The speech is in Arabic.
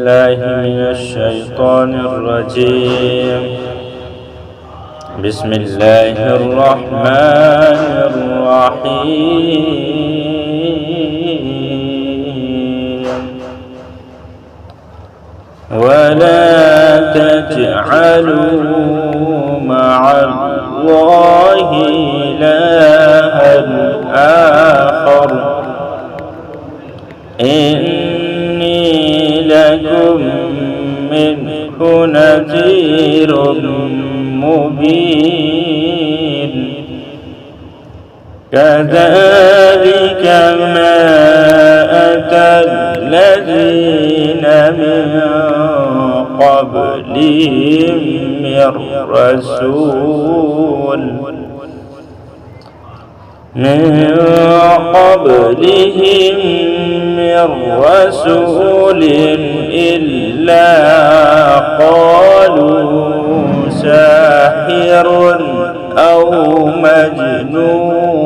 الله من الشيطان الرجيم. بسم الله الرحمن الرحيم. ولا تجعلوا مع الله إلها آخر إني لكم منه نذير مبين. كذلك ما أتى الذين من قبلهم من رسول إلا قالوا ساحر أو مجنون.